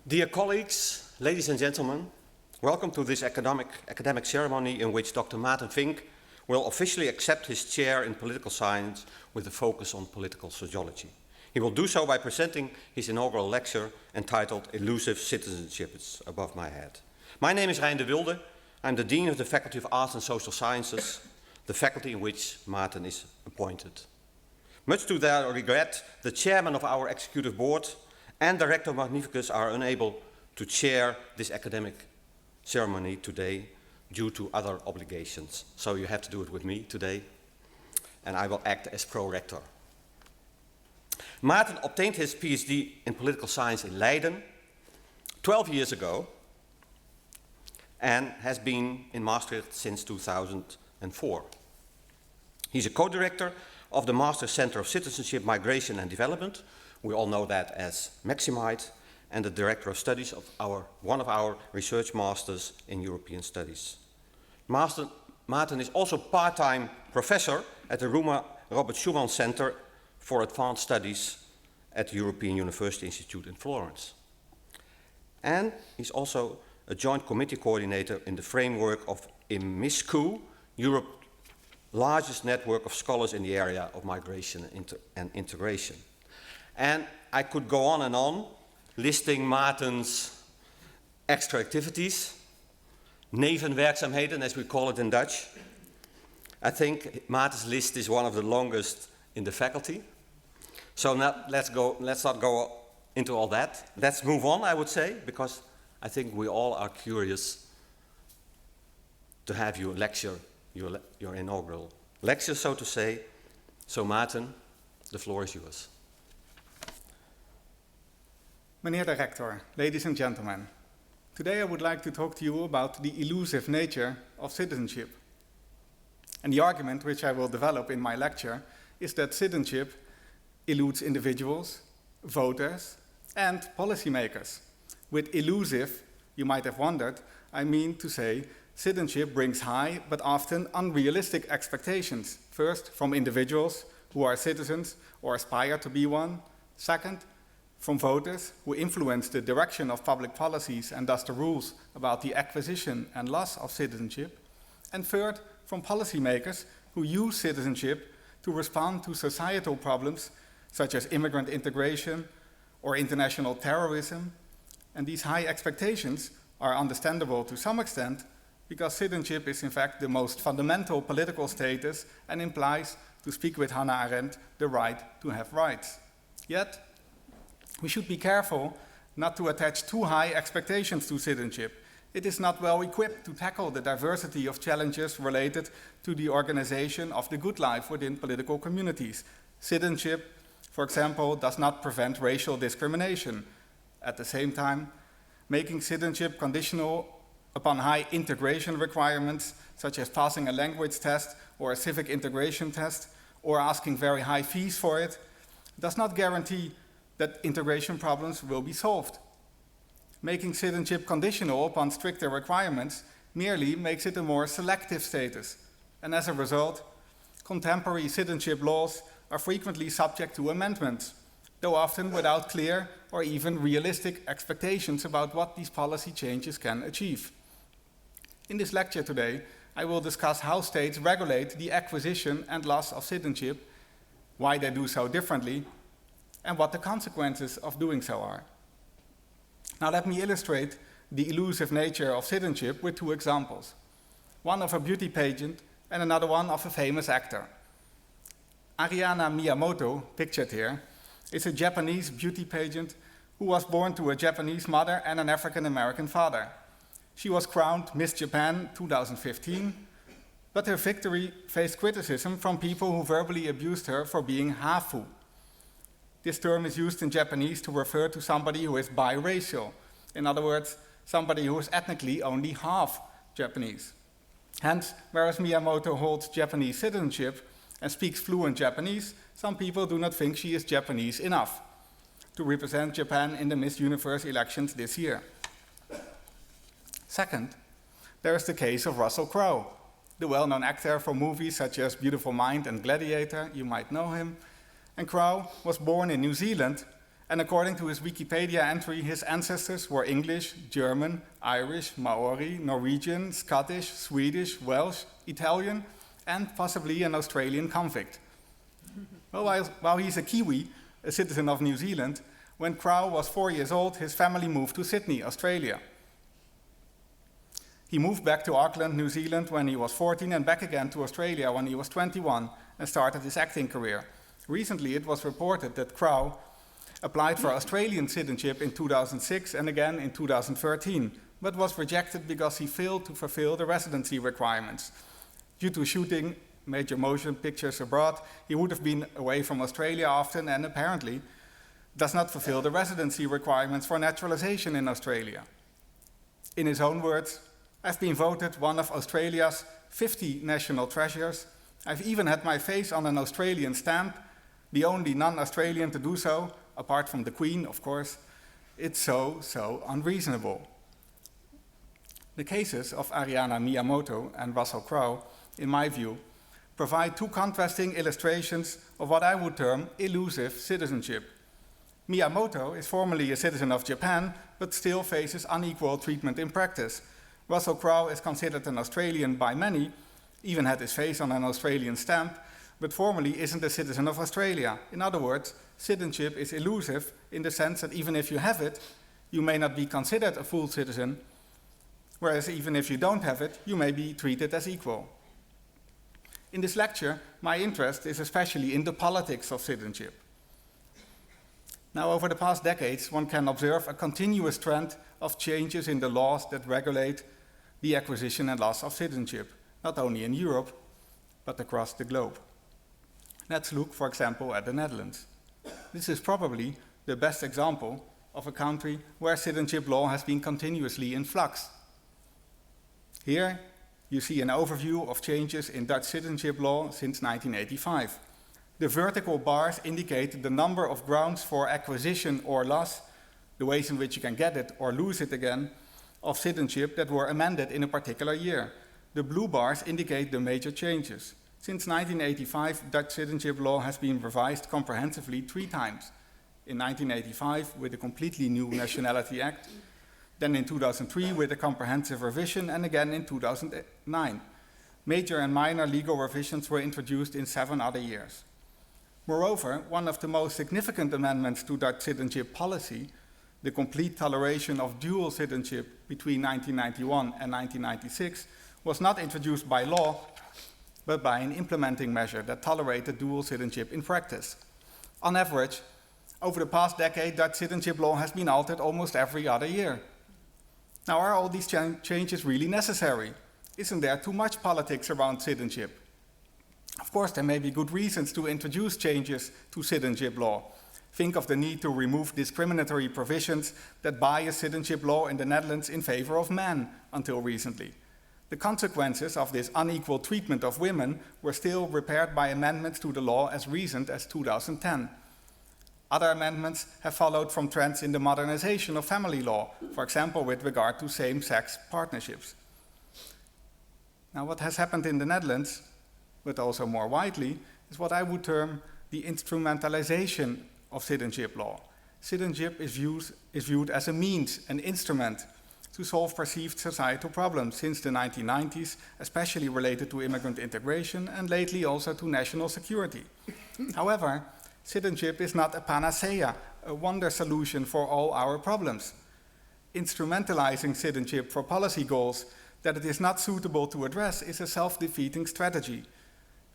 Dear colleagues, ladies and gentlemen, welcome to this academic ceremony in which Dr. Maarten Vink will officially accept his chair in political science with a focus on political sociology. He will do so by presenting his inaugural lecture entitled Elusive Citizenship. It's above my head. My name is Rijn de Wilde. I'm the Dean of the Faculty of Arts and Social Sciences, the faculty in which Maarten is appointed. Much to their regret, the chairman of our executive board and Director Magnificus are unable to chair this academic ceremony today due to other obligations. So you have to do it with me today, and I will act as pro-rector. Maarten obtained his PhD in political science in Leiden 12 years ago and has been in Maastricht since 2004. He's a co-director of the Master Center of Citizenship, Migration and Development. We all know that as Maximite, and the Director of Studies of one of our research masters in European Studies. Maarten is also part-time professor at the Robert Schuman Center for Advanced Studies at the European University Institute in Florence. And he's also a joint committee coordinator in the framework of IMMISCU, Europe's largest network of scholars in the area of migration and integration. And I could go on and on, listing Maarten's extra activities, nevenwerkzaamheden, as we call it in Dutch. I think Maarten's list is one of the longest in the faculty. So now let's not go into all that. Let's move on, I would say, because I think we all are curious to have you lecture, your inaugural lecture, so to say. So Maarten, the floor is yours. Meneer de Rector, ladies and gentlemen, today I would like to talk to you about the elusive nature of citizenship. And the argument which I will develop in my lecture is that citizenship eludes individuals, voters, and policymakers. With elusive, you might have wondered, I mean to say citizenship brings high but often unrealistic expectations. First, from individuals who are citizens or aspire to be one. Second, from voters who influence the direction of public policies and thus the rules about the acquisition and loss of citizenship. And third, from policymakers who use citizenship to respond to societal problems such as immigrant integration or international terrorism. And these high expectations are understandable to some extent because citizenship is in fact the most fundamental political status and implies, to speak with Hannah Arendt, the right to have rights. Yet, we should be careful not to attach too high expectations to citizenship. It is not well equipped to tackle the diversity of challenges related to the organization of the good life within political communities. Citizenship, for example, does not prevent racial discrimination. At the same time, making citizenship conditional upon high integration requirements, such as passing a language test or a civic integration test, or asking very high fees for it, does not guarantee that integration problems will be solved. Making citizenship conditional upon stricter requirements merely makes it a more selective status, and as a result, contemporary citizenship laws are frequently subject to amendments, though often without clear or even realistic expectations about what these policy changes can achieve. In this lecture today, I will discuss how states regulate the acquisition and loss of citizenship, why they do so differently, and what the consequences of doing so are. Now let me illustrate the elusive nature of citizenship with two examples. One of a beauty pageant and another one of a famous actor. Ariana Miyamoto, pictured here, is a Japanese beauty pageant who was born to a Japanese mother and an African-American father. She was crowned Miss Japan 2015, but her victory faced criticism from people who verbally abused her for being hafu. This term is used in Japanese to refer to somebody who is biracial. In other words, somebody who is ethnically only half Japanese. Hence, whereas Miyamoto holds Japanese citizenship and speaks fluent Japanese, some people do not think she is Japanese enough to represent Japan in the Miss Universe elections this year. Second, there is the case of Russell Crowe, the well-known actor from movies such as Beautiful Mind and Gladiator, you might know him. And Crowe was born in New Zealand, and according to his Wikipedia entry, his ancestors were English, German, Irish, Maori, Norwegian, Scottish, Swedish, Welsh, Italian, and possibly an Australian convict. Well, while he's a Kiwi, a citizen of New Zealand, when Crowe was 4 years old, his family moved to Sydney, Australia. He moved back to Auckland, New Zealand when he was 14 and back again to Australia when he was 21 and started his acting career. Recently, it was reported that Crowe applied for Australian citizenship in 2006 and again in 2013, but was rejected because he failed to fulfill the residency requirements. Due to shooting major motion pictures abroad, he would have been away from Australia often and apparently does not fulfill the residency requirements for naturalization in Australia. In his own words, I've been voted one of Australia's 50 national treasures. I've even had my face on an Australian stamp, the only non-Australian to do so, apart from the Queen, of course. It's so unreasonable. The cases of Ariana Miyamoto and Russell Crowe, in my view, provide two contrasting illustrations of what I would term elusive citizenship. Miyamoto is formally a citizen of Japan, but still faces unequal treatment in practice. Russell Crowe is considered an Australian by many, even had his face on an Australian stamp, but formally isn't a citizen of Australia. In other words, citizenship is elusive in the sense that even if you have it, you may not be considered a full citizen, whereas even if you don't have it, you may be treated as equal. In this lecture, my interest is especially in the politics of citizenship. Now, over the past decades, one can observe a continuous trend of changes in the laws that regulate the acquisition and loss of citizenship, not only in Europe, but across the globe. Let's look, for example, at the Netherlands. This is probably the best example of a country where citizenship law has been continuously in flux. Here, you see an overview of changes in Dutch citizenship law since 1985. The vertical bars indicate the number of grounds for acquisition or loss, the ways in which you can get it or lose it again, of citizenship that were amended in a particular year. The blue bars indicate the major changes. Since 1985, Dutch citizenship law has been revised comprehensively 3 times. In 1985 with a completely new Nationality Act, then in 2003 with a comprehensive revision, and again in 2009. Major and minor legal revisions were introduced in 7 other years. Moreover, one of the most significant amendments to Dutch citizenship policy, the complete toleration of dual citizenship between 1991 and 1996, was not introduced by law, but by an implementing measure that tolerated dual citizenship in practice. On average, over the past decade, Dutch citizenship law has been altered almost every other year. Now, are all these changes really necessary? Isn't there too much politics around citizenship? Of course, there may be good reasons to introduce changes to citizenship law. Think of the need to remove discriminatory provisions that bias citizenship law in the Netherlands in favor of men until recently. The consequences of this unequal treatment of women were still repaired by amendments to the law as recent as 2010. Other amendments have followed from trends in the modernization of family law, for example with regard to same-sex partnerships. Now, what has happened in the Netherlands, but also more widely, is what I would term the instrumentalization of citizenship law. Citizenship is viewed as a means, an instrument, to solve perceived societal problems since the 1990s, especially related to immigrant integration and lately also to national security. However, citizenship is not a panacea, a wonder solution for all our problems. Instrumentalizing citizenship for policy goals that it is not suitable to address is a self-defeating strategy.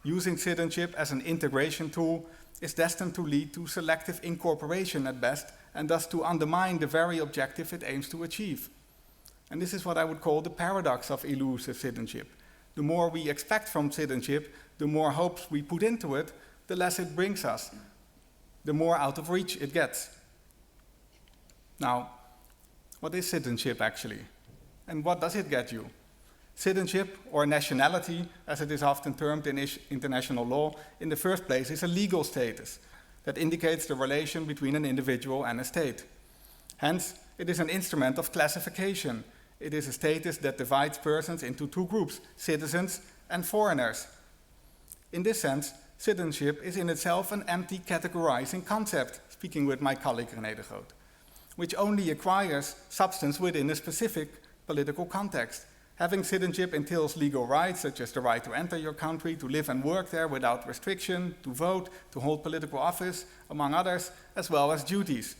Using citizenship as an integration tool is destined to lead to selective incorporation at best, and thus to undermine the very objective it aims to achieve. And this is what I would call the paradox of elusive citizenship. The more we expect from citizenship, the more hopes we put into it, the less it brings us, the more out of reach it gets. Now, what is citizenship actually? And what does it get you? Citizenship, or nationality, as it is often termed in international law, in the first place is a legal status that indicates the relation between an individual and a state. Hence, it is an instrument of classification. It is a status that divides persons into 2 groups, citizens and foreigners. In this sense, citizenship is in itself an empty categorizing concept, speaking with my colleague René de Groot, which only acquires substance within a specific political context. Having citizenship entails legal rights, such as the right to enter your country, to live and work there without restriction, to vote, to hold political office, among others, as well as duties,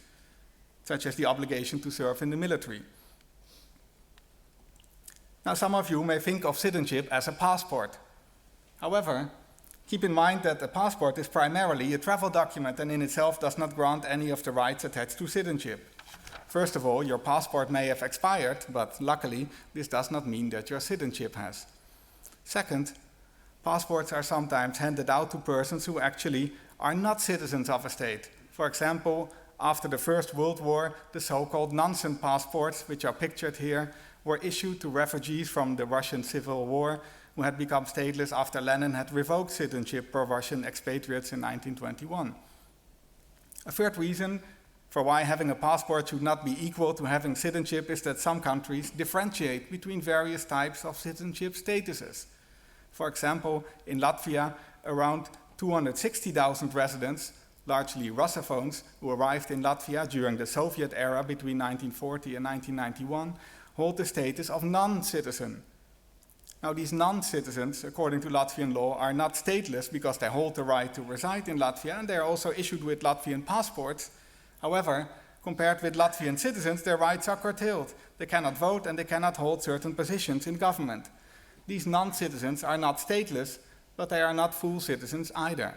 such as the obligation to serve in the military. Now, some of you may think of citizenship as a passport. However, keep in mind that a passport is primarily a travel document and in itself does not grant any of the rights attached to citizenship. First of all, your passport may have expired, but luckily, this does not mean that your citizenship has. Second, passports are sometimes handed out to persons who actually are not citizens of a state. For example, after the First World War, the so-called Nansen passports, which are pictured here, were issued to refugees from the Russian Civil War who had become stateless after Lenin had revoked citizenship for Russian expatriates in 1921. A third reason for why having a passport should not be equal to having citizenship is that some countries differentiate between various types of citizenship statuses. For example, in Latvia, around 260,000 residents, largely Russophones, who arrived in Latvia during the Soviet era between 1940 and 1991, hold the status of non-citizen. Now, these non-citizens, according to Latvian law, are not stateless because they hold the right to reside in Latvia, and they are also issued with Latvian passports. However, compared with Latvian citizens, their rights are curtailed. They cannot vote and they cannot hold certain positions in government. These non-citizens are not stateless, but they are not full citizens either.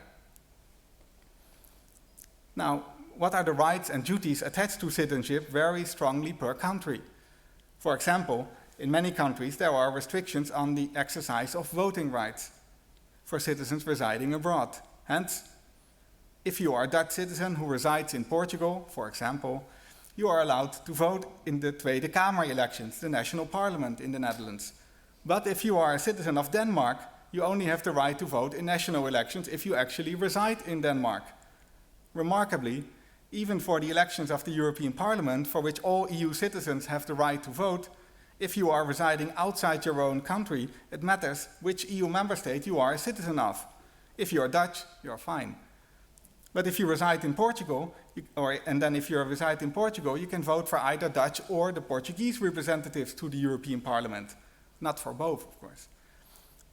Now, what are the rights and duties attached to citizenship vary strongly per country. For example, in many countries there are restrictions on the exercise of voting rights for citizens residing abroad. Hence, if you are a Dutch citizen who resides in Portugal, for example, you are allowed to vote in the Tweede Kamer elections, the national parliament in the Netherlands. But if you are a citizen of Denmark, you only have the right to vote in national elections if you actually reside in Denmark. Remarkably, even for the elections of the European Parliament, for which all EU citizens have the right to vote, if you are residing outside your own country, it matters which EU member state you are a citizen of. If you are Dutch, you are fine. But if you reside in Portugal, if you reside in Portugal, you can vote for either Dutch or the Portuguese representatives to the European Parliament. Not for both, of course.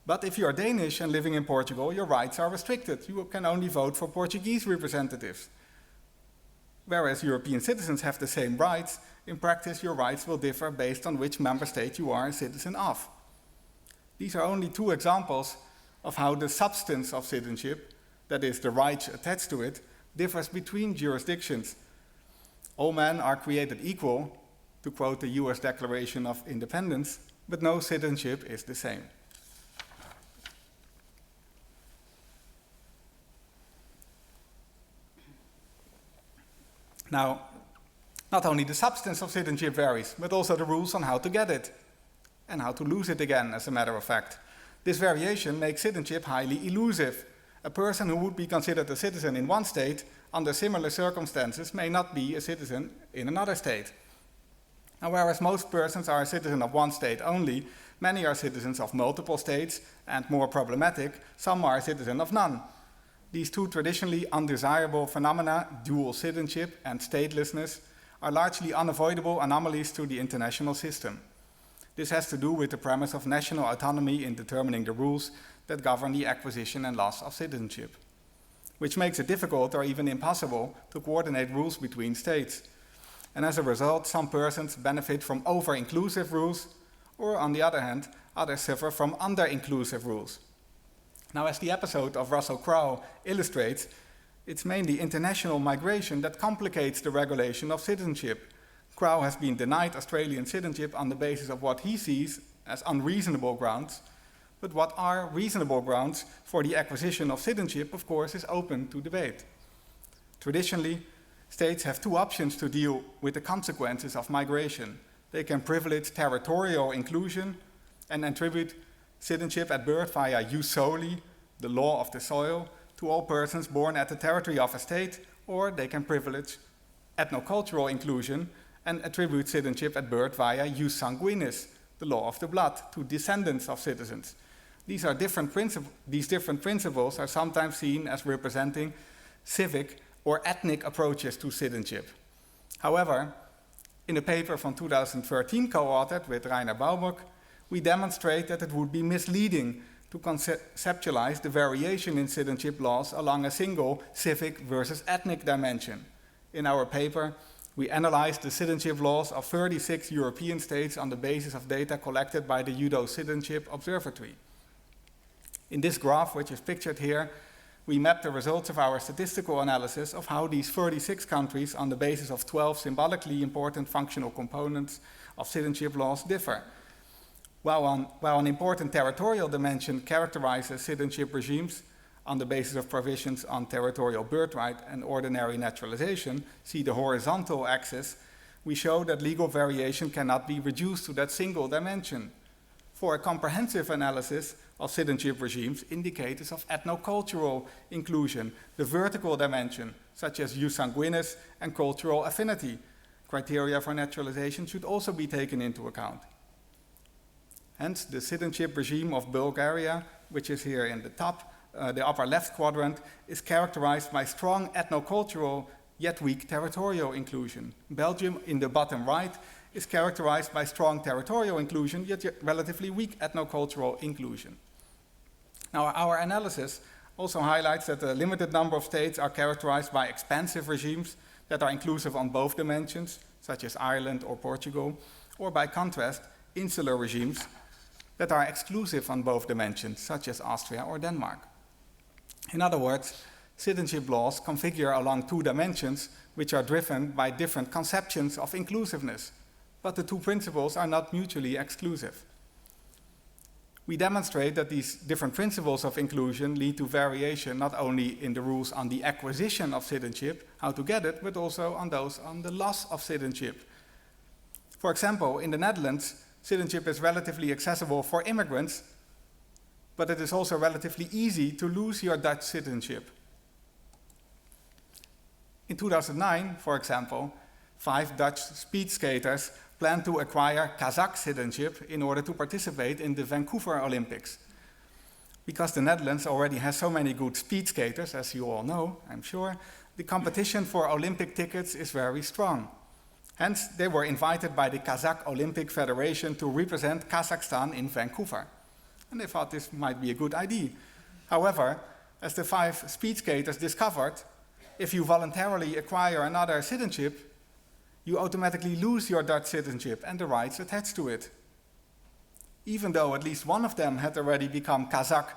But if you are Danish and living in Portugal, your rights are restricted. You can only vote for Portuguese representatives. Whereas European citizens have the same rights, in practice your rights will differ based on which member state you are a citizen of. These are only two examples of how the substance of citizenship, that is, the rights attached to it, differs between jurisdictions. All men are created equal, to quote the US Declaration of Independence, but no citizenship is the same. Now, not only the substance of citizenship varies, but also the rules on how to get it, and how to lose it again, as a matter of fact. This variation makes citizenship highly elusive. A person who would be considered a citizen in one state, under similar circumstances, may not be a citizen in another state. Now, whereas most persons are a citizen of one state only, many are citizens of multiple states, and more problematic, some are a citizen of none. These two traditionally undesirable phenomena, dual citizenship and statelessness, are largely unavoidable anomalies to the international system. This has to do with the premise of national autonomy in determining the rules that govern the acquisition and loss of citizenship, which makes it difficult or even impossible to coordinate rules between states. And as a result, some persons benefit from over-inclusive rules, or on the other hand, others suffer from under-inclusive rules. Now, as the episode of Russell Crowe illustrates, it's mainly international migration that complicates the regulation of citizenship. Crowe has been denied Australian citizenship on the basis of what he sees as unreasonable grounds, but what are reasonable grounds for the acquisition of citizenship, of course, is open to debate. Traditionally, states have two options to deal with the consequences of migration. They can privilege territorial inclusion and attribute citizenship at birth via jus soli, the law of the soil, to all persons born at the territory of a state, or they can privilege ethnocultural inclusion and attribute citizenship at birth via jus sanguinis, the law of the blood, to descendants of citizens. these different principles are sometimes seen as representing civic or ethnic approaches to citizenship. However, in a paper from 2013 co-authored with Rainer Baubock, we demonstrate that it would be misleading to conceptualize the variation in citizenship laws along a single civic versus ethnic dimension. In our paper, we analyzed the citizenship laws of 36 European states on the basis of data collected by the Judo Citizenship Observatory. In this graph, which is pictured here, we mapped the results of our statistical analysis of how these 36 countries, on the basis of 12 symbolically important functional components of citizenship laws, differ. While an important territorial dimension characterizes citizenship regimes on the basis of provisions on territorial birthright and ordinary naturalization, see the horizontal axis, we show that legal variation cannot be reduced to that single dimension. For a comprehensive analysis of citizenship regimes, indicators of ethnocultural inclusion, the vertical dimension, such as jus sanguinis and cultural affinity, criteria for naturalization should also be taken into account. Hence, the citizenship regime of Bulgaria, which is here in the upper left quadrant, is characterized by strong ethnocultural yet weak territorial inclusion. Belgium, in the bottom right, is characterized by strong territorial inclusion yet relatively weak ethnocultural inclusion. Now, our analysis also highlights that a limited number of states are characterized by expansive regimes that are inclusive on both dimensions, such as Ireland or Portugal, or by contrast, insular regimes that are exclusive on both dimensions, such as Austria or Denmark. In other words, citizenship laws configure along two dimensions which are driven by different conceptions of inclusiveness, but the two principles are not mutually exclusive. We demonstrate that these different principles of inclusion lead to variation not only in the rules on the acquisition of citizenship, how to get it, but also on those on the loss of citizenship. For example, in the Netherlands, citizenship is relatively accessible for immigrants, but it is also relatively easy to lose your Dutch citizenship. In 2009, for example, 5 Dutch speed skaters planned to acquire Kazakh citizenship in order to participate in the Vancouver Olympics. Because the Netherlands already has so many good speed skaters, as you all know, I'm sure, the competition for Olympic tickets is very strong. Hence, they were invited by the Kazakh Olympic Federation to represent Kazakhstan in Vancouver. And they thought this might be a good idea. However, as the 5 speed skaters discovered, if you voluntarily acquire another citizenship, you automatically lose your Dutch citizenship and the rights attached to it. Even though at least one of them had already become Kazakh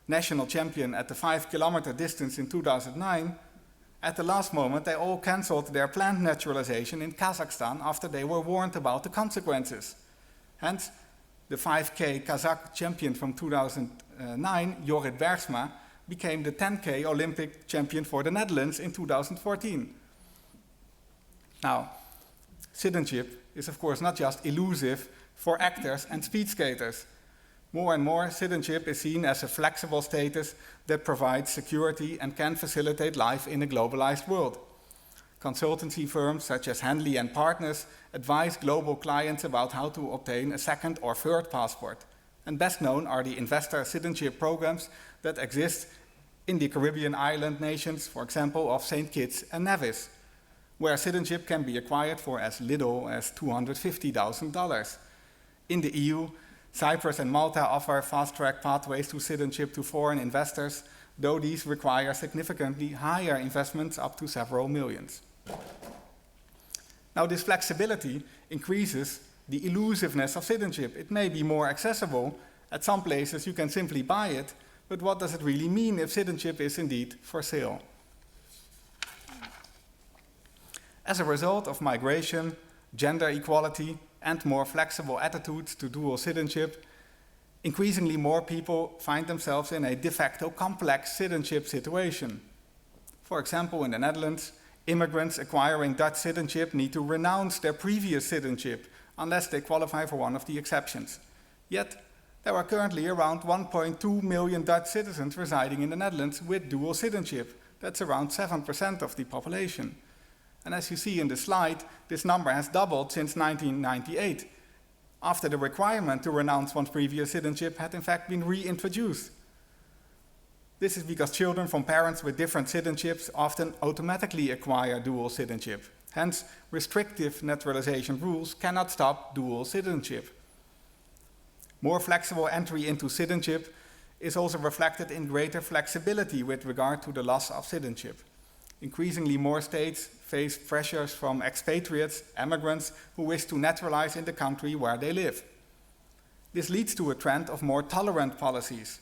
national champion at the 5-kilometer distance in 2009, at the last moment they all cancelled their planned naturalization in Kazakhstan after they were warned about the consequences. Hence, the 5K Kazakh champion from 2009, Jorrit Bergsma, became the 10K Olympic champion for the Netherlands in 2014. Now, citizenship is of course not just elusive for actors and speed skaters. More and more, citizenship is seen as a flexible status that provides security and can facilitate life in a globalized world. Consultancy firms such as Henley and Partners advise global clients about how to obtain a second or third passport. And best known are the investor citizenship programs that exist in the Caribbean island nations, for example, of St. Kitts and Nevis, where citizenship can be acquired for as little as $250,000. In the EU, Cyprus and Malta offer fast-track pathways to citizenship to foreign investors, though these require significantly higher investments up to several millions. Now, this flexibility increases the elusiveness of citizenship. It may be more accessible. At some places you can simply buy it, but what does it really mean if citizenship is indeed for sale? As a result of migration, gender equality, and more flexible attitudes to dual citizenship, increasingly more people find themselves in a de facto complex citizenship situation. For example, in the Netherlands, immigrants acquiring Dutch citizenship need to renounce their previous citizenship unless they qualify for one of the exceptions. Yet, there are currently around 1.2 million Dutch citizens residing in the Netherlands with dual citizenship. That's around 7% of the population. And as you see in the slide, this number has doubled since 1998. after the requirement to renounce one's previous citizenship had in fact been reintroduced. This is because children from parents with different citizenships often automatically acquire dual citizenship. Hence, restrictive naturalization rules cannot stop dual citizenship. More flexible entry into citizenship is also reflected in greater flexibility with regard to the loss of citizenship. Increasingly more states face pressures from expatriates, immigrants, who wish to naturalize in the country where they live. This leads to a trend of more tolerant policies.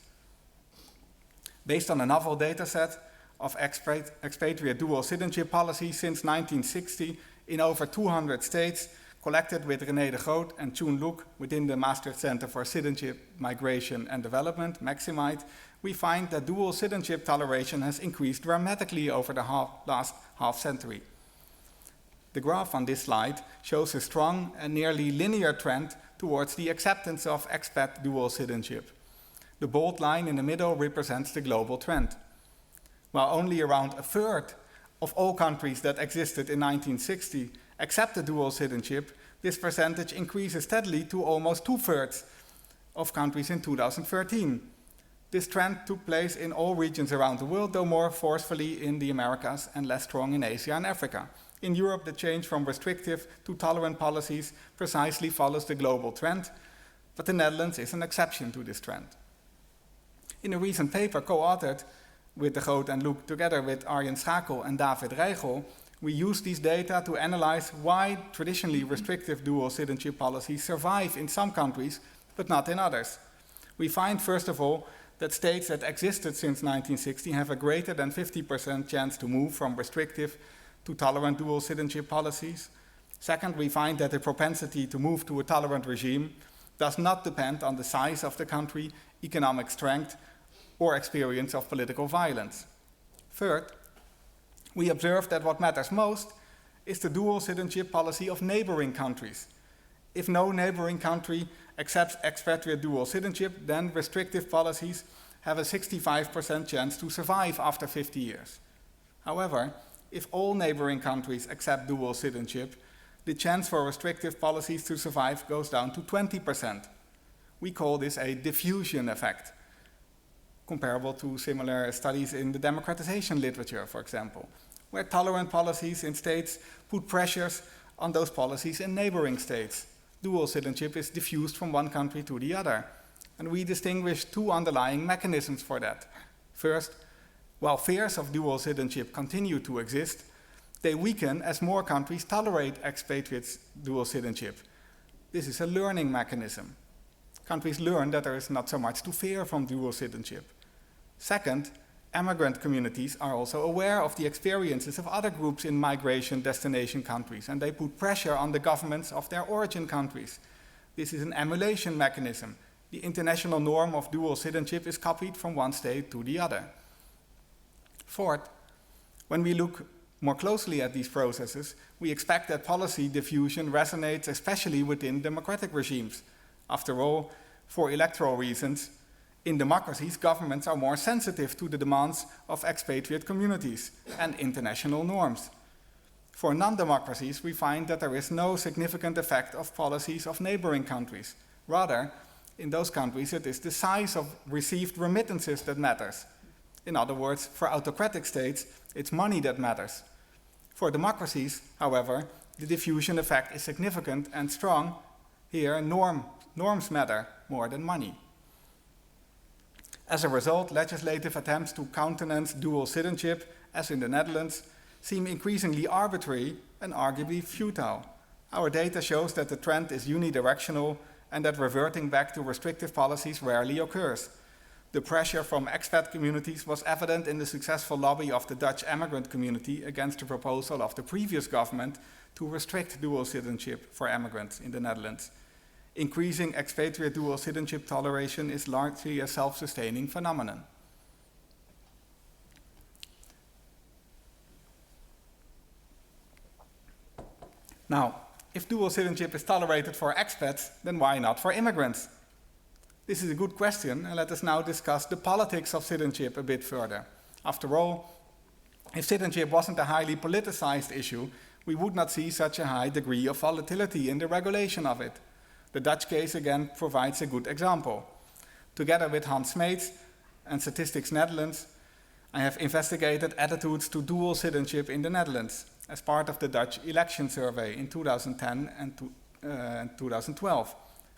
Based on a novel data set of expatriate dual citizenship policies since 1960 in over 200 states, collected with René de Groot and Choon Look within the Maastricht Center for Citizenship, Migration and Development, Maximite, we find that dual citizenship toleration has increased dramatically over the last half century. The graph on this slide shows a strong and nearly linear trend towards the acceptance of expat dual citizenship. The bold line in the middle represents the global trend. While only around a third of all countries that existed in 1960 accepted dual citizenship, this percentage increases steadily to almost 2/3 of countries in 2013. This trend took place in all regions around the world, though more forcefully in the Americas and less strong in Asia and Africa. In Europe, the change from restrictive to tolerant policies precisely follows the global trend, but the Netherlands is an exception to this trend. In a recent paper co-authored with de Groot and Loek together with Arjen Schakel and David Reigel, we use these data to analyze why traditionally restrictive dual citizenship policies survive in some countries, but not in others. We find, first of all, that states that existed since 1960 have a greater than 50% chance to move from restrictive to tolerant dual citizenship policies. Second, we find that the propensity to move to a tolerant regime does not depend on the size of the country, economic strength, or experience of political violence. Third, we observe that what matters most is the dual citizenship policy of neighboring countries. If no neighboring country accepts expatriate dual citizenship, then restrictive policies have a 65% chance to survive after 50 years. However, if all neighboring countries accept dual citizenship, the chance for restrictive policies to survive goes down to 20%. We call this a diffusion effect, comparable to similar studies in the democratization literature, for example, where tolerant policies in states put pressures on those policies in neighboring states. Dual citizenship is diffused from one country to the other, and we distinguish two underlying mechanisms for that. First, while fears of dual citizenship continue to exist, they weaken as more countries tolerate expatriates' dual citizenship. This is a learning mechanism. Countries learn that there is not so much to fear from dual citizenship. Second, immigrant communities are also aware of the experiences of other groups in migration destination countries, and they put pressure on the governments of their origin countries. This is an emulation mechanism. The international norm of dual citizenship is copied from one state to the other. Fourth, when we look more closely at these processes, we expect that policy diffusion resonates especially within democratic regimes. After all, for electoral reasons, in democracies, governments are more sensitive to the demands of expatriate communities and international norms. For non-democracies, we find that there is no significant effect of policies of neighboring countries. Rather, in those countries, it is the size of received remittances that matters. In other words, for autocratic states, it's money that matters. For democracies, however, the diffusion effect is significant and strong. Here, norms matter more than money. As a result, legislative attempts to countenance dual citizenship, as in the Netherlands, seem increasingly arbitrary and arguably futile. Our data shows that the trend is unidirectional and that reverting back to restrictive policies rarely occurs. The pressure from expat communities was evident in the successful lobby of the Dutch immigrant community against the proposal of the previous government to restrict dual citizenship for immigrants in the Netherlands. Increasing expatriate dual citizenship toleration is largely a self-sustaining phenomenon. Now, if dual citizenship is tolerated for expats, then why not for immigrants? This is a good question, and let us now discuss the politics of citizenship a bit further. After all, if citizenship wasn't a highly politicized issue, we would not see such a high degree of volatility in the regulation of it. The Dutch case again provides a good example. Together with Hans Smeets and Statistics Netherlands, I have investigated attitudes to dual citizenship in the Netherlands as part of the Dutch election survey in 2010 and 2012.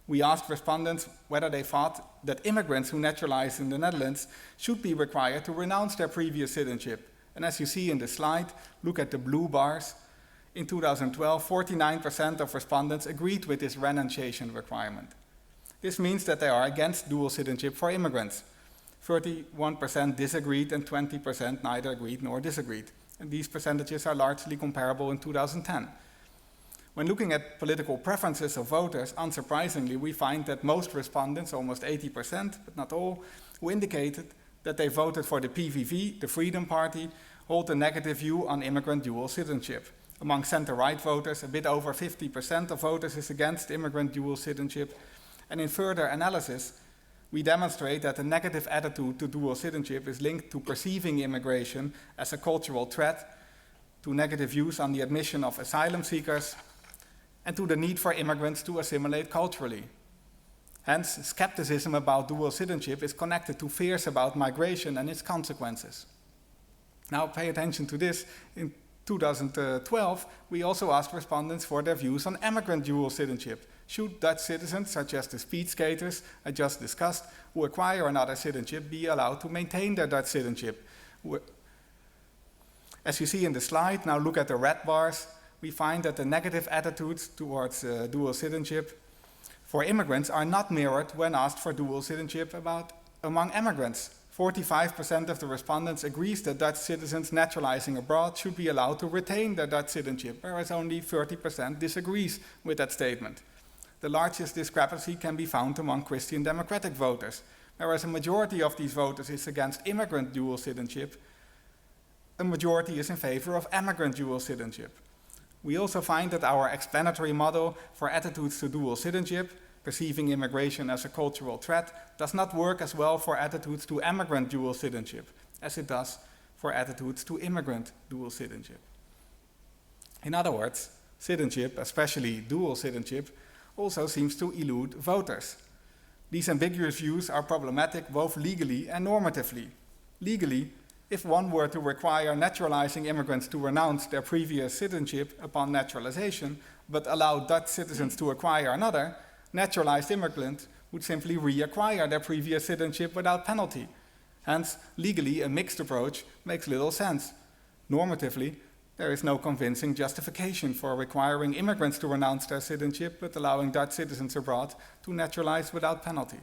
We asked respondents whether they thought that immigrants who naturalized in the Netherlands should be required to renounce their previous citizenship. And as you see in the slide, look at the blue bars. In 2012, 49% of respondents agreed with this renunciation requirement. This means that they are against dual citizenship for immigrants. 31% disagreed and 20% neither agreed nor disagreed. And these percentages are largely comparable in 2010. When looking at political preferences of voters, unsurprisingly, we find that most respondents, almost 80%, but not all, who indicated that they voted for the PVV, the Freedom Party, hold a negative view on immigrant dual citizenship. Among center-right voters, a bit over 50% of voters is against immigrant dual citizenship. And in further analysis, we demonstrate that a negative attitude to dual citizenship is linked to perceiving immigration as a cultural threat, to negative views on the admission of asylum seekers, and to the need for immigrants to assimilate culturally. Hence, skepticism about dual citizenship is connected to fears about migration and its consequences. Now pay attention to this. In 2012, we also asked respondents for their views on emigrant dual citizenship. Should Dutch citizens, such as the speed skaters I just discussed, who acquire another citizenship, be allowed to maintain their Dutch citizenship? As you see in the slide, now look at the red bars, we find that the negative attitudes towards dual citizenship for immigrants are not mirrored when asked for dual citizenship among immigrants. 45% of the respondents agrees that Dutch citizens naturalizing abroad should be allowed to retain their Dutch citizenship, whereas only 30% disagrees with that statement. The largest discrepancy can be found among Christian Democratic voters, whereas a majority of these voters is against immigrant dual citizenship, a majority is in favor of emigrant dual citizenship. We also find that our explanatory model for attitudes to dual citizenship, perceiving immigration as a cultural threat, does not work as well for attitudes to emigrant dual citizenship as it does for attitudes to immigrant dual citizenship. In other words, citizenship, especially dual citizenship, also seems to elude voters. These ambiguous views are problematic both legally and normatively. Legally, if one were to require naturalizing immigrants to renounce their previous citizenship upon naturalization, but allow Dutch citizens to acquire another, naturalized immigrants would simply reacquire their previous citizenship without penalty. Hence, legally, a mixed approach makes little sense. Normatively, there is no convincing justification for requiring immigrants to renounce their citizenship, but allowing Dutch citizens abroad to naturalize without penalty.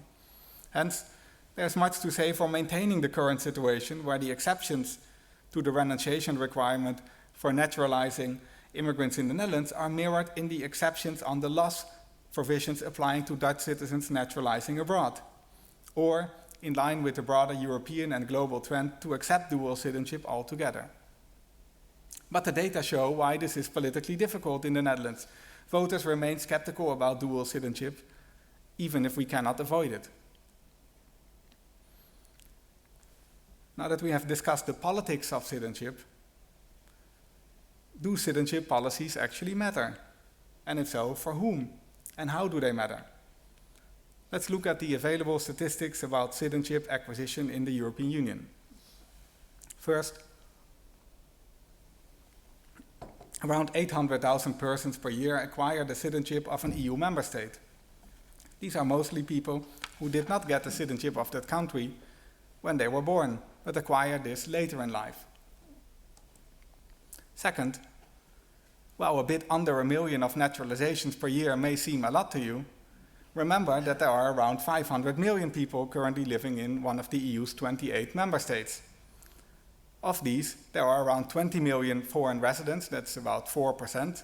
Hence, there's much to say for maintaining the current situation where the exceptions to the renunciation requirement for naturalizing immigrants in the Netherlands are mirrored in the exceptions on the loss provisions applying to Dutch citizens naturalizing abroad, or in line with the broader European and global trend to accept dual citizenship altogether. But the data show why this is politically difficult in the Netherlands. Voters remain skeptical about dual citizenship, even if we cannot avoid it. Now that we have discussed the politics of citizenship, do citizenship policies actually matter? And if so, for whom? And how do they matter? Let's look at the available statistics about citizenship acquisition in the European Union. First, around 800,000 persons per year acquire the citizenship of an EU member state. These are mostly people who did not get the citizenship of that country when they were born, but acquired this later in life. Second, while a bit under 1 million of naturalizations per year may seem a lot to you, remember that there are around 500 million people currently living in one of the EU's 28 member states. Of these, there are around 20 million foreign residents, that's about 4%.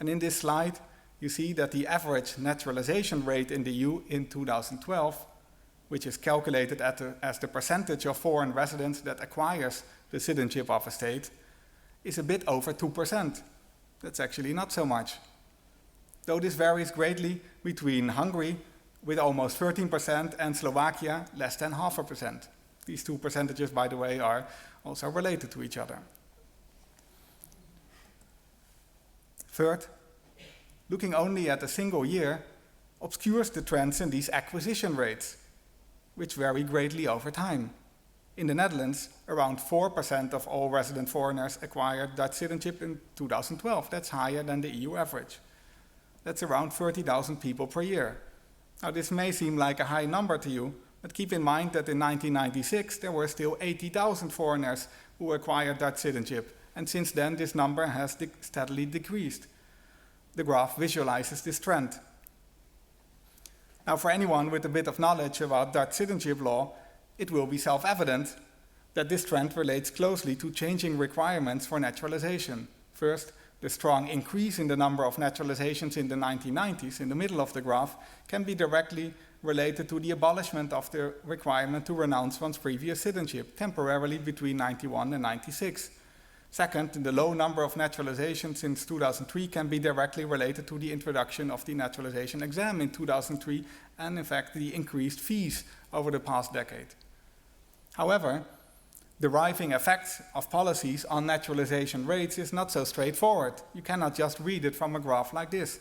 And in this slide, you see that the average naturalization rate in the EU in 2012, which is calculated as the percentage of foreign residents that acquires the citizenship of a state, is a bit over 2%. That's actually not so much. Though this varies greatly between Hungary, with almost 13%, and Slovakia, less than 0.5%. These two percentages, by the way, are also related to each other. Third, looking only at a single year, obscures the trends in these acquisition rates, which vary greatly over time. In the Netherlands, around 4% of all resident foreigners acquired Dutch citizenship in 2012. That's higher than the EU average. That's around 30,000 people per year. Now, this may seem like a high number to you, but keep in mind that in 1996 there were still 80,000 foreigners who acquired Dutch citizenship, and since then this number has steadily decreased. The graph visualizes this trend. Now, for anyone with a bit of knowledge about Dutch citizenship law, it will be self-evident that this trend relates closely to changing requirements for naturalization. First, the strong increase in the number of naturalizations in the 1990s, in the middle of the graph, can be directly related to the abolishment of the requirement to renounce one's previous citizenship, temporarily between 91 and 96. Second, the low number of naturalizations since 2003 can be directly related to the introduction of the naturalization exam in 2003 and, in fact, the increased fees over the past decade. However, deriving effects of policies on naturalization rates is not so straightforward. You cannot just read it from a graph like this.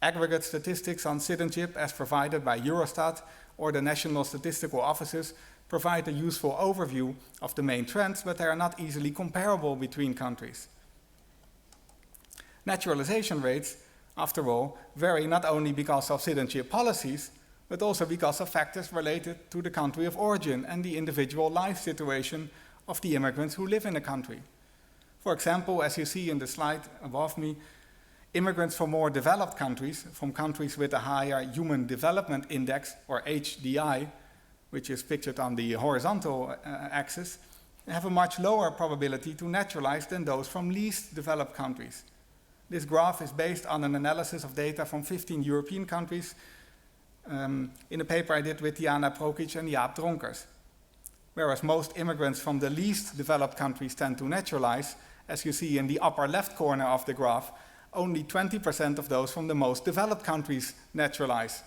Aggregate statistics on citizenship as provided by Eurostat or the national statistical offices provide a useful overview of the main trends, but they are not easily comparable between countries. Naturalization rates, after all, vary not only because of citizenship policies, but also because of factors related to the country of origin and the individual life situation of the immigrants who live in a country. For example, as you see in the slide above me, immigrants from more developed countries, from countries with a higher Human Development Index, or HDI, which is pictured on the horizontal axis, have a much lower probability to naturalize than those from least developed countries. This graph is based on an analysis of data from 15 European countries in a paper I did with Diana Prokic and Jaap Dronkers. Whereas most immigrants from the least developed countries tend to naturalize, as you see in the upper left corner of the graph, only 20% of those from the most developed countries naturalize.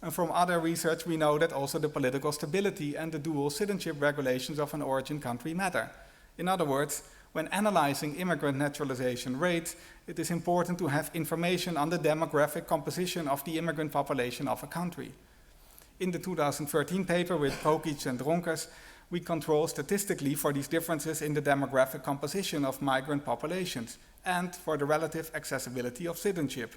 And from other research, we know that also the political stability and the dual citizenship regulations of an origin country matter. In other words, when analyzing immigrant naturalization rates, it is important to have information on the demographic composition of the immigrant population of a country. In the 2013 paper with Prokic and Dronkers, we control statistically for these differences in the demographic composition of migrant populations and for the relative accessibility of citizenship.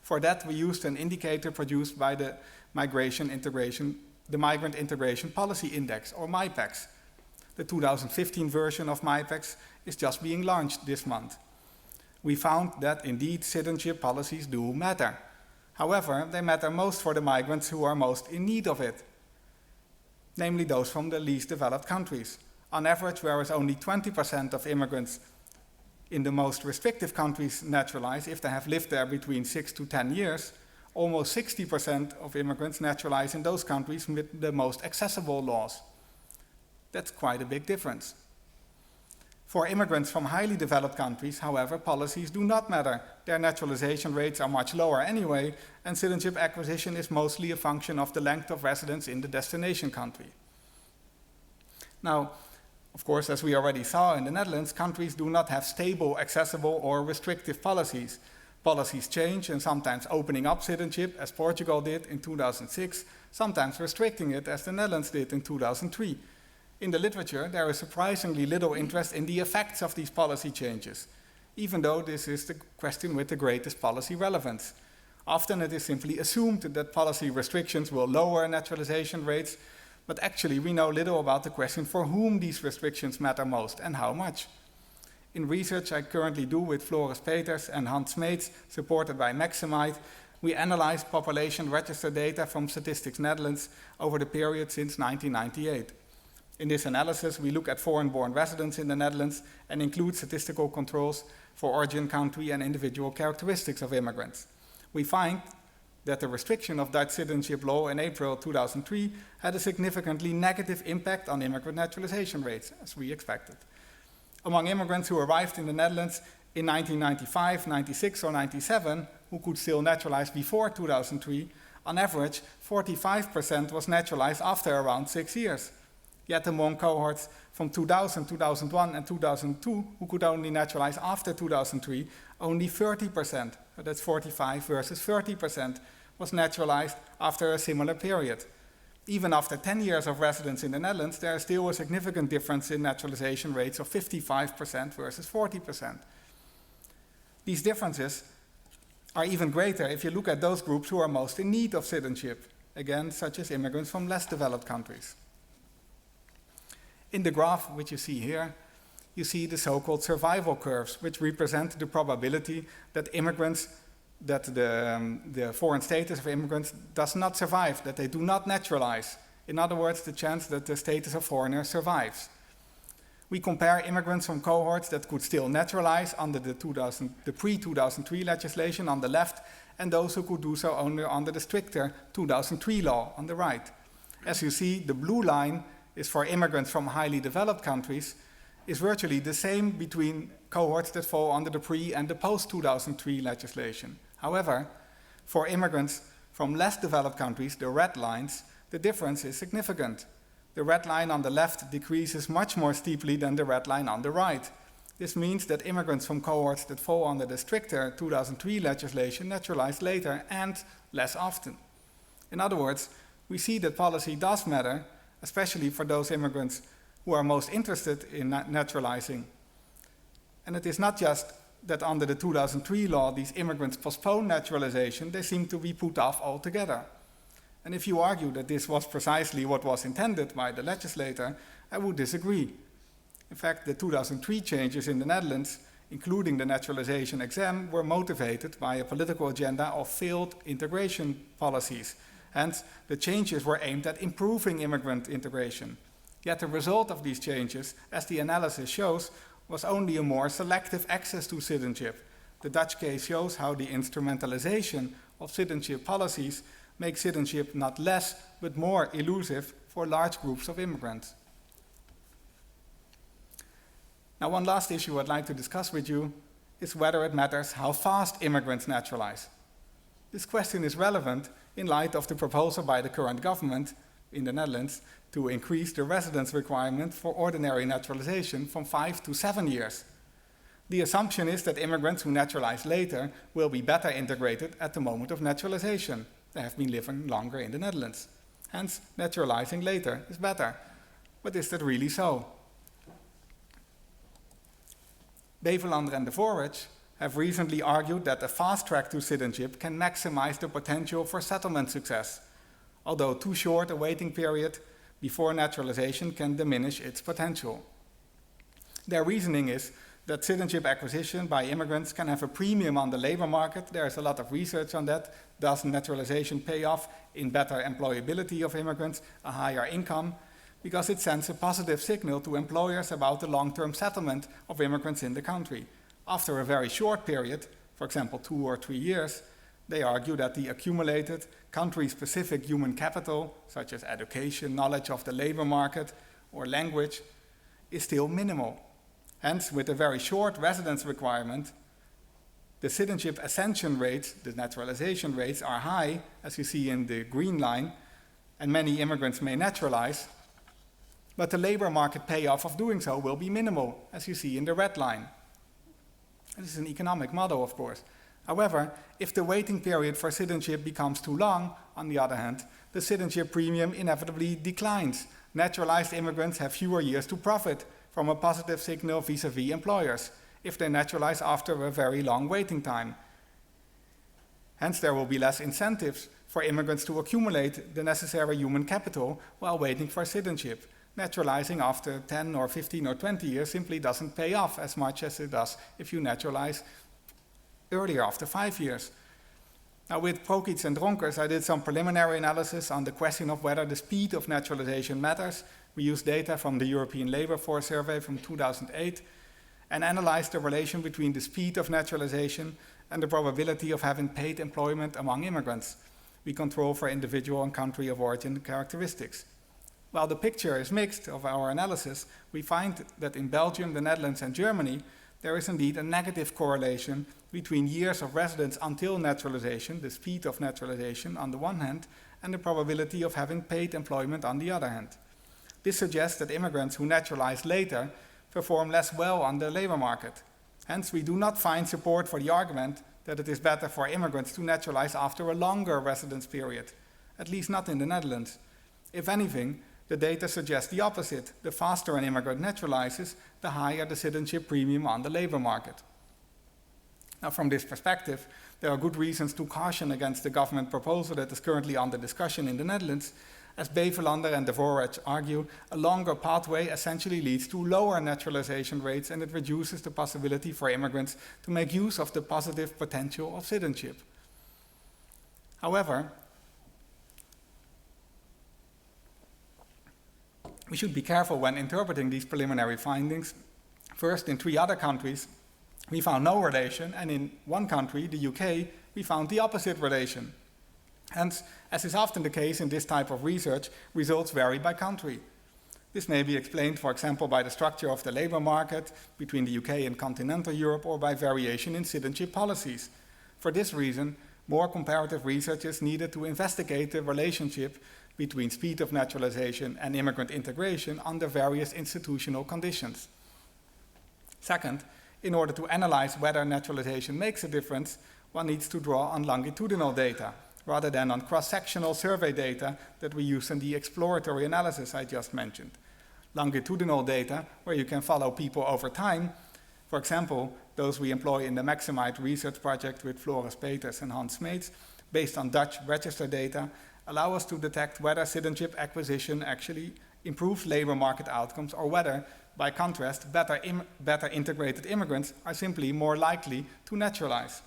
For that, we used an indicator produced by the Migrant Integration Policy Index, or MIPEX. The 2015 version of MIPEX is just being launched this month. We found that indeed citizenship policies do matter. However, they matter most for the migrants who are most in need of it, namely those from the least developed countries. On average, whereas only 20% of immigrants in the most restrictive countries naturalize if they have lived there between 6 to 10 years, almost 60% of immigrants naturalize in those countries with the most accessible laws. That's quite a big difference. For immigrants from highly developed countries, however, policies do not matter. Their naturalization rates are much lower anyway, and citizenship acquisition is mostly a function of the length of residence in the destination country. Now, of course, as we already saw in the Netherlands, countries do not have stable, accessible, or restrictive policies. Policies change, and sometimes opening up citizenship, as Portugal did in 2006, sometimes restricting it, as the Netherlands did in 2003. In the literature, there is surprisingly little interest in the effects of these policy changes, even though this is the question with the greatest policy relevance. Often it is simply assumed that policy restrictions will lower naturalization rates, but actually we know little about the question for whom these restrictions matter most and how much. In research I currently do with Floris Peters and Hans Smeets, supported by Maximite, we analyzed population register data from Statistics Netherlands over the period since 1998. In this analysis, we look at foreign-born residents in the Netherlands and include statistical controls for origin country and individual characteristics of immigrants. We find that the restriction of Dutch citizenship law in April 2003 had a significantly negative impact on immigrant naturalization rates, as we expected. Among immigrants who arrived in the Netherlands in 1995, 96, or 97, who could still naturalize before 2003, on average, 45% was naturalized after around 6 years. Yet among cohorts from 2000, 2001, and 2002, who could only naturalize after 2003, only 30%, so that's 45 versus 30%, was naturalized after a similar period. Even after 10 years of residence in the Netherlands, there is still a significant difference in naturalization rates of 55% versus 40%. These differences are even greater if you look at those groups who are most in need of citizenship, again, such as immigrants from less developed countries. In the graph which you see here, you see the so-called survival curves, which represent the probability that the foreign status of immigrants does not survive, that they do not naturalize. In other words, the chance that the status of foreigner survives. We compare immigrants from cohorts that could still naturalize under the pre-2003 legislation on the left, and those who could do so only under the stricter 2003 law on the right. As you see, the blue line is for immigrants from highly developed countries, is virtually the same between cohorts that fall under the pre- and the post-2003 legislation. However, for immigrants from less developed countries, the red lines, the difference is significant. The red line on the left decreases much more steeply than the red line on the right. This means that immigrants from cohorts that fall under the stricter 2003 legislation naturalize later and less often. In other words, we see that policy does matter, especially for those immigrants who are most interested in naturalizing. And it is not just that under the 2003 law, these immigrants postpone naturalization, they seem to be put off altogether. And if you argue that this was precisely what was intended by the legislator, I would disagree. In fact, the 2003 changes in the Netherlands, including the naturalization exam, were motivated by a political agenda of failed integration policies. Hence, the changes were aimed at improving immigrant integration. Yet the result of these changes, as the analysis shows, was only a more selective access to citizenship. The Dutch case shows how the instrumentalization of citizenship policies makes citizenship not less, but more elusive for large groups of immigrants. Now, one last issue I'd like to discuss with you is whether it matters how fast immigrants naturalize. This question is relevant in light of the proposal by the current government in the Netherlands to increase the residence requirement for ordinary naturalization from 5 to 7 years. The assumption is that immigrants who naturalize later will be better integrated at the moment of naturalization. They have been living longer in the Netherlands. Hence, naturalizing later is better. But is that really so? Bevelander and de Voorwich have recently argued that a fast track to citizenship can maximize the potential for settlement success, although too short a waiting period before naturalization can diminish its potential. Their reasoning is that citizenship acquisition by immigrants can have a premium on the labor market. There is a lot of research on that. Does naturalization pay off in better employability of immigrants, a higher income? Because it sends a positive signal to employers about the long-term settlement of immigrants in the country. After a very short period, for example 2 or 3 years, they argue that the accumulated country-specific human capital, such as education, knowledge of the labor market, or language, is still minimal. Hence, with a very short residence requirement, the citizenship ascension rates, the naturalization rates, are high, as you see in the green line, and many immigrants may naturalize, but the labor market payoff of doing so will be minimal, as you see in the red line. This is an economic model, of course. However, if the waiting period for citizenship becomes too long, on the other hand, the citizenship premium inevitably declines. Naturalized immigrants have fewer years to profit from a positive signal vis-à-vis employers if they naturalize after a very long waiting time. Hence, there will be less incentives for immigrants to accumulate the necessary human capital while waiting for citizenship. Naturalizing after 10 or 15 or 20 years simply doesn't pay off as much as it does if you naturalize earlier, after 5 years. Now, with Prokic and Dronkers, I did some preliminary analysis on the question of whether the speed of naturalization matters. We used data from the European Labour Force Survey from 2008 and analyzed the relation between the speed of naturalization and the probability of having paid employment among immigrants. We control for individual and country of origin characteristics. While the picture is mixed of our analysis, we find that in Belgium, the Netherlands, and Germany, there is indeed a negative correlation between years of residence until naturalization, the speed of naturalization on the one hand, and the probability of having paid employment on the other hand. This suggests that immigrants who naturalize later perform less well on the labor market. Hence, we do not find support for the argument that it is better for immigrants to naturalize after a longer residence period, at least not in the Netherlands. If anything, the data suggests the opposite. The faster an immigrant naturalizes, the higher the citizenship premium on the labor market. Now, from this perspective, there are good reasons to caution against the government proposal that is currently under discussion in the Netherlands. As Bevelander and de Voorweg argue, a longer pathway essentially leads to lower naturalization rates, and it reduces the possibility for immigrants to make use of the positive potential of citizenship. However, we should be careful when interpreting these preliminary findings. First, in 3 other countries, we found no relation, and in one country, the UK, we found the opposite relation. Hence, as is often the case in this type of research, results vary by country. This may be explained, for example, by the structure of the labor market between the UK and continental Europe, or by variation in citizenship policies. For this reason, more comparative research is needed to investigate the relationship between speed of naturalization and immigrant integration under various institutional conditions. Second, in order to analyze whether naturalization makes a difference, one needs to draw on longitudinal data, rather than on cross-sectional survey data that we use in the exploratory analysis I just mentioned. Longitudinal data, where you can follow people over time, for example, those we employ in the Maximite research project with Floris Peters and Hans Smeets, based on Dutch register data, allow us to detect whether citizenship acquisition actually improves labor market outcomes, or whether, by contrast, better integrated immigrants are simply more likely to naturalize.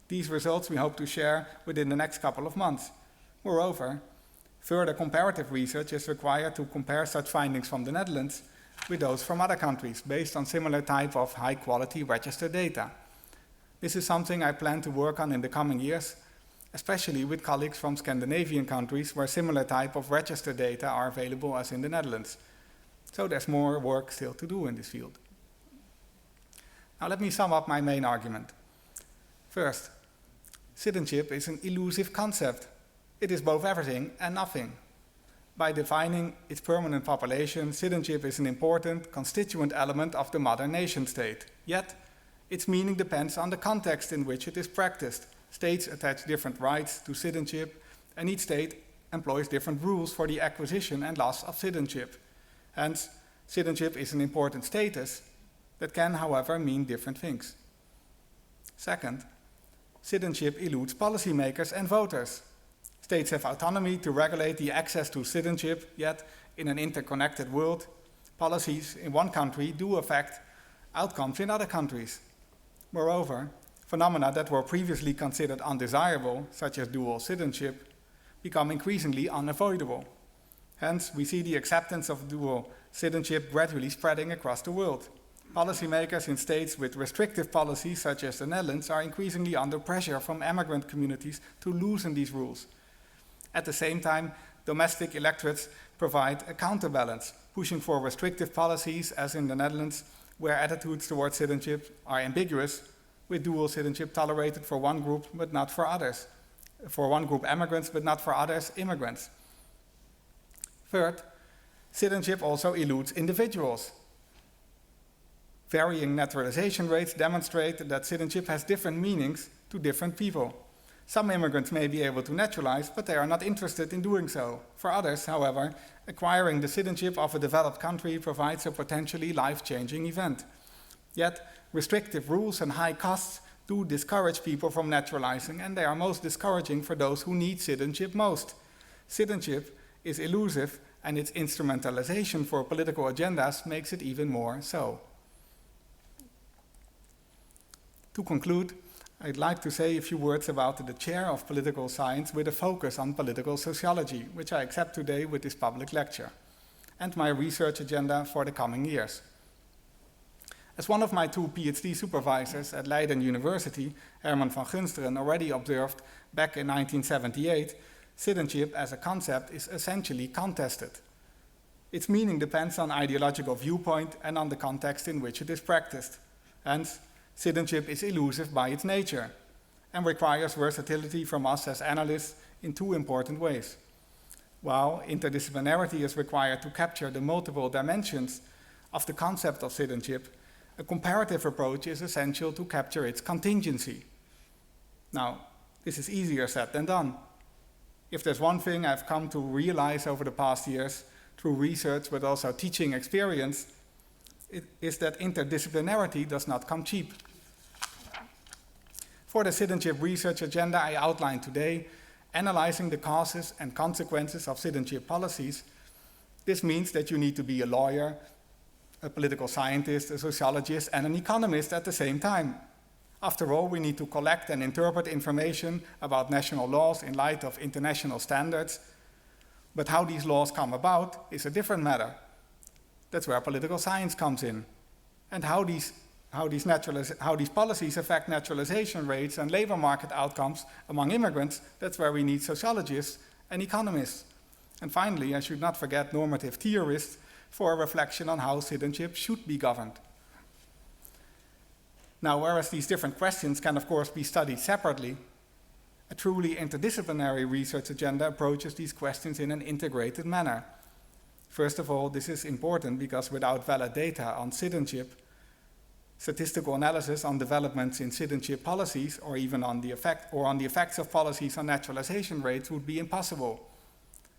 These results we hope to share within the next couple of months. Moreover, further comparative research is required to compare such findings from the Netherlands with those from other countries, based on similar type of high-quality register data. This is something I plan to work on in the coming years, especially with colleagues from Scandinavian countries where similar type of register data are available as in the Netherlands. So there's more work still to do in this field. Now let me sum up my main argument. First, citizenship is an elusive concept. It is both everything and nothing. By defining its permanent population, citizenship is an important constituent element of the modern nation state. Yet, its meaning depends on the context in which it is practiced. States attach different rights to citizenship, and each state employs different rules for the acquisition and loss of citizenship. Hence, citizenship is an important status that can, however, mean different things. Second, citizenship eludes policymakers and voters. States have autonomy to regulate the access to citizenship, yet in an interconnected world, policies in one country do affect outcomes in other countries. Moreover, phenomena that were previously considered undesirable, such as dual citizenship, become increasingly unavoidable. Hence, we see the acceptance of dual citizenship gradually spreading across the world. Policymakers in states with restrictive policies, such as the Netherlands, are increasingly under pressure from immigrant communities to loosen these rules. At the same time, domestic electorates provide a counterbalance, pushing for restrictive policies, as in the Netherlands, where attitudes towards citizenship are ambiguous, with dual citizenship tolerated for one group but not for others. For one group, immigrants, but not for others, immigrants. Third, citizenship also eludes individuals. Varying naturalization rates demonstrate that citizenship has different meanings to different people. Some immigrants may be able to naturalize, but they are not interested in doing so. For others, however, acquiring the citizenship of a developed country provides a potentially life-changing event. Yet, restrictive rules and high costs do discourage people from naturalizing, and they are most discouraging for those who need citizenship most. Citizenship is elusive, and its instrumentalization for political agendas makes it even more so. To conclude, I'd like to say a few words about the chair of political science with a focus on political sociology, which I accept today with this public lecture, and my research agenda for the coming years. As one of my 2 PhD supervisors at Leiden University, Herman van Gunsteren, already observed back in 1978, citizenship as a concept is essentially contested. Its meaning depends on ideological viewpoint and on the context in which it is practiced. Hence, citizenship is elusive by its nature and requires versatility from us as analysts in 2 important ways. While interdisciplinarity is required to capture the multiple dimensions of the concept of citizenship, a comparative approach is essential to capture its contingency. Now, this is easier said than done. If there's one thing I've come to realize over the past years, through research but also teaching experience, it is that interdisciplinarity does not come cheap. For the citizenship research agenda I outlined today, analyzing the causes and consequences of citizenship policies, this means that you need to be a lawyer, a political scientist, a sociologist, and an economist at the same time. After all, we need to collect and interpret information about national laws in light of international standards. But how these laws come about is a different matter. That's where political science comes in. And how these policies affect naturalization rates and labor market outcomes among immigrants, that's where we need sociologists and economists. And finally, I should not forget normative theorists for a reflection on how citizenship should be governed. Now, whereas these different questions can, of course, be studied separately, a truly interdisciplinary research agenda approaches these questions in an integrated manner. First of all, this is important because without valid data on citizenship, statistical analysis on developments in citizenship policies or even on the effects of policies on naturalization rates would be impossible.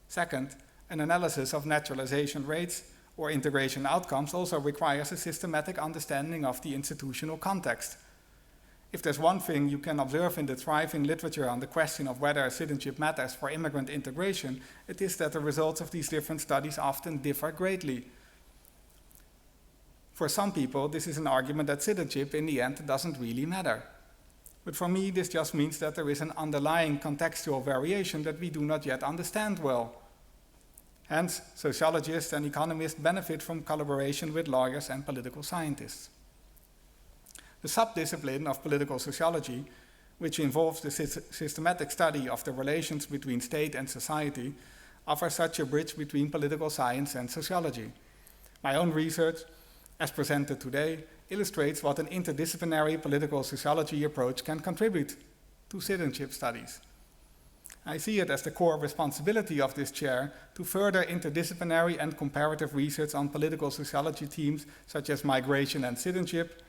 Second, an analysis of naturalization rates or integration outcomes also requires a systematic understanding of the institutional context. If there's one thing you can observe in the thriving literature on the question of whether citizenship matters for immigrant integration, it is that the results of these different studies often differ greatly. For some people, this is an argument that citizenship in the end doesn't really matter. But for me, this just means that there is an underlying contextual variation that we do not yet understand well. Hence, sociologists and economists benefit from collaboration with lawyers and political scientists. The subdiscipline of political sociology, which involves the systematic study of the relations between state and society, offers such a bridge between political science and sociology. My own research, as presented today, illustrates what an interdisciplinary political sociology approach can contribute to citizenship studies. I see it as the core responsibility of this chair to further interdisciplinary and comparative research on political sociology themes such as migration and citizenship,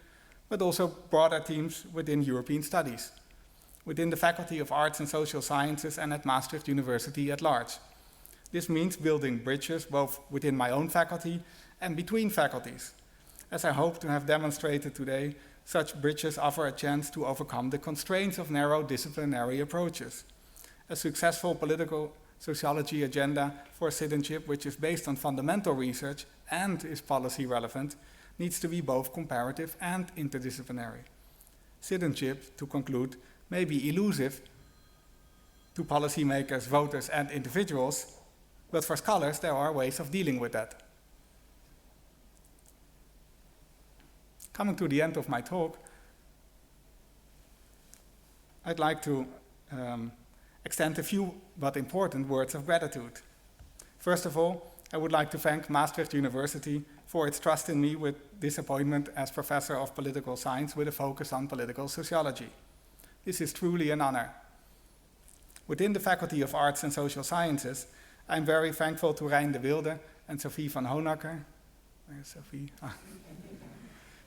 but also broader themes within European studies, within the Faculty of Arts and Social Sciences and at Maastricht University at large. This means building bridges both within my own faculty and between faculties. As I hope to have demonstrated today, such bridges offer a chance to overcome the constraints of narrow disciplinary approaches. A successful political sociology agenda for citizenship, which is based on fundamental research and is policy relevant, needs to be both comparative and interdisciplinary. Citizenship, to conclude, may be elusive to policymakers, voters, and individuals, but for scholars there are ways of dealing with that. Coming to the end of my talk, I'd like to extend a few but important words of gratitude. First of all, I would like to thank Maastricht University for its trust in me with this appointment as Professor of Political Science with a focus on political sociology. This is truly an honor. Within the Faculty of Arts and Social Sciences, I'm very thankful to Rijn de Wilde and Sophie van Honacker, where's Sophie?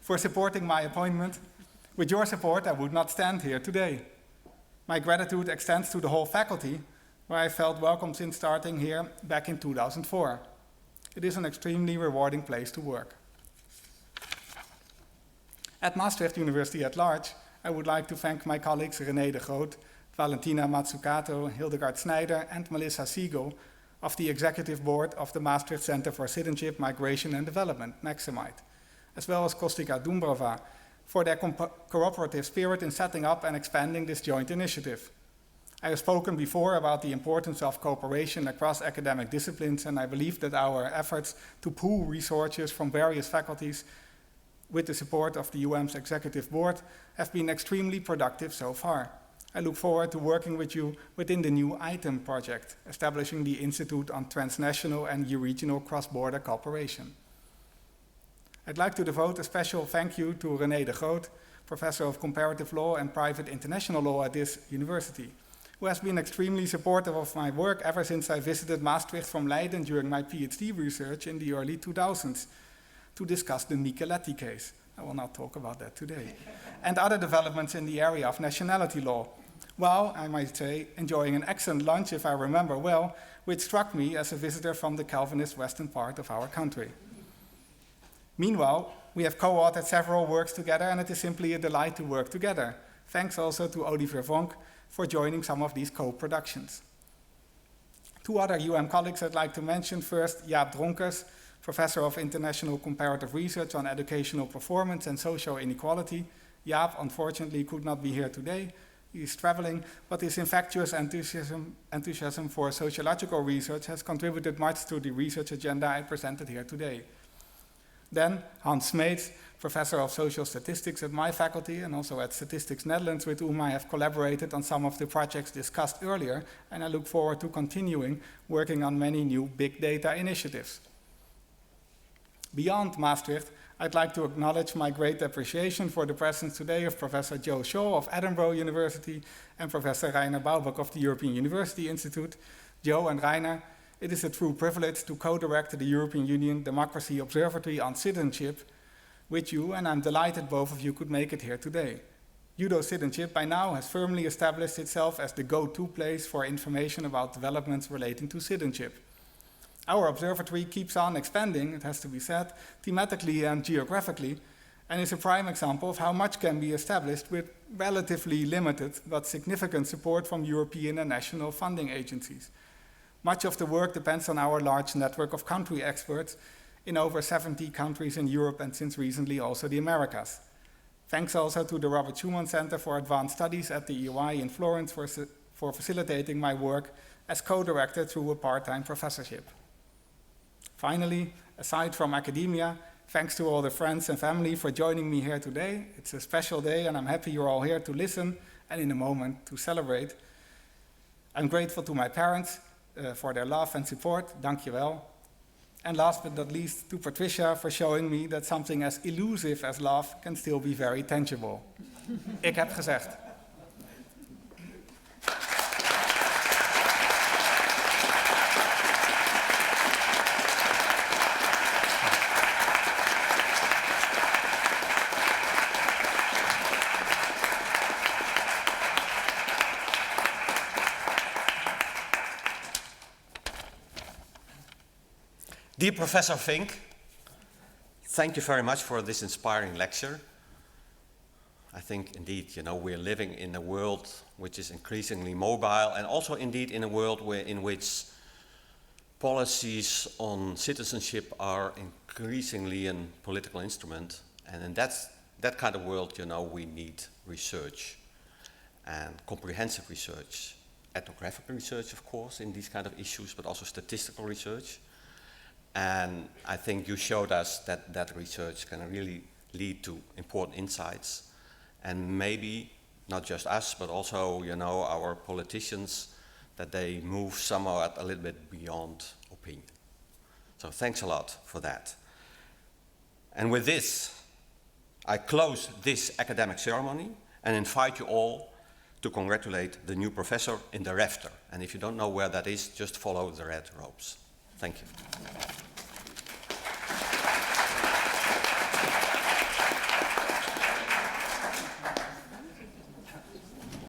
For supporting my appointment. With your support, I would not stand here today. My gratitude extends to the whole faculty, where I felt welcome since starting here back in 2004. It is an extremely rewarding place to work. At Maastricht University at large, I would like to thank my colleagues René de Groot, Valentina Mazzucato, Hildegard Snijder, and Melissa Siegel of the Executive Board of the Maastricht Center for Citizenship, Migration and Development, Maximite, as well as Kostika Dumbrova, for their cooperative spirit in setting up and expanding this joint initiative. I have spoken before about the importance of cooperation across academic disciplines, and I believe that our efforts to pool resources from various faculties with the support of the UM's Executive Board have been extremely productive so far. I look forward to working with you within the new ITEM project, establishing the Institute on Transnational and Regional Cross-Border Cooperation. I'd like to devote a special thank you to René de Groot, Professor of Comparative Law and Private International Law at this university, who has been extremely supportive of my work ever since I visited Maastricht from Leiden during my PhD research in the early 2000s to discuss the Micheletti case. I will not talk about that today. And other developments in the area of nationality law, while, I might say, enjoying an excellent lunch, if I remember well, which struck me as a visitor from the Calvinist western part of our country. Meanwhile, we have co-authored several works together, and it is simply a delight to work together. Thanks also to Olivier Vink for joining some of these co-productions. Two other UM colleagues I'd like to mention. First, Jaap Dronkers, Professor of International Comparative Research on Educational Performance and Social Inequality. Jaap, unfortunately, could not be here today. He is traveling, but his infectious enthusiasm for sociological research has contributed much to the research agenda I presented here today. Then Hans Smeets, Professor of Social Statistics at my faculty and also at Statistics Netherlands, with whom I have collaborated on some of the projects discussed earlier, and I look forward to continuing working on many new big data initiatives. Beyond Maastricht, I'd like to acknowledge my great appreciation for the presence today of Professor Joe Shaw of Edinburgh University and Professor Rainer Baubock of the European University Institute. Joe and Rainer, it is a true privilege to co-direct the European Union Democracy Observatory on Citizenship with you, and I'm delighted both of you could make it here today. UDO Citizenship by now has firmly established itself as the go-to place for information about developments relating to citizenship. Our observatory keeps on expanding, it has to be said, thematically and geographically, and is a prime example of how much can be established with relatively limited but significant support from European and national funding agencies. Much of the work depends on our large network of country experts in over 70 countries in Europe and since recently also the Americas. Thanks also to the Robert Schuman Center for Advanced Studies at the EY in Florence for facilitating my work as co-director through a part-time professorship. Finally, aside from academia, thanks to all the friends and family for joining me here today. It's a special day and I'm happy you're all here to listen and in a moment to celebrate. I'm grateful to my parents for their love and support. Dankjewel. And last but not least, to Patricia for showing me that something as elusive as love can still be very tangible. Ik heb gezegd. Dear Professor Vink, thank you very much for this inspiring lecture. I think indeed, we're living in a world which is increasingly mobile and also indeed in a world in which policies on citizenship are increasingly a political instrument. And in that kind of world, we need research and comprehensive research, ethnographic research, of course, in these kind of issues, but also statistical research. And I think you showed us that research can really lead to important insights. And maybe not just us, but also, our politicians, that they move somehow a little bit beyond opinion. So thanks a lot for that. And with this, I close this academic ceremony and invite you all to congratulate the new professor in the rafter. And if you don't know where that is, just follow the red ropes. Thank you.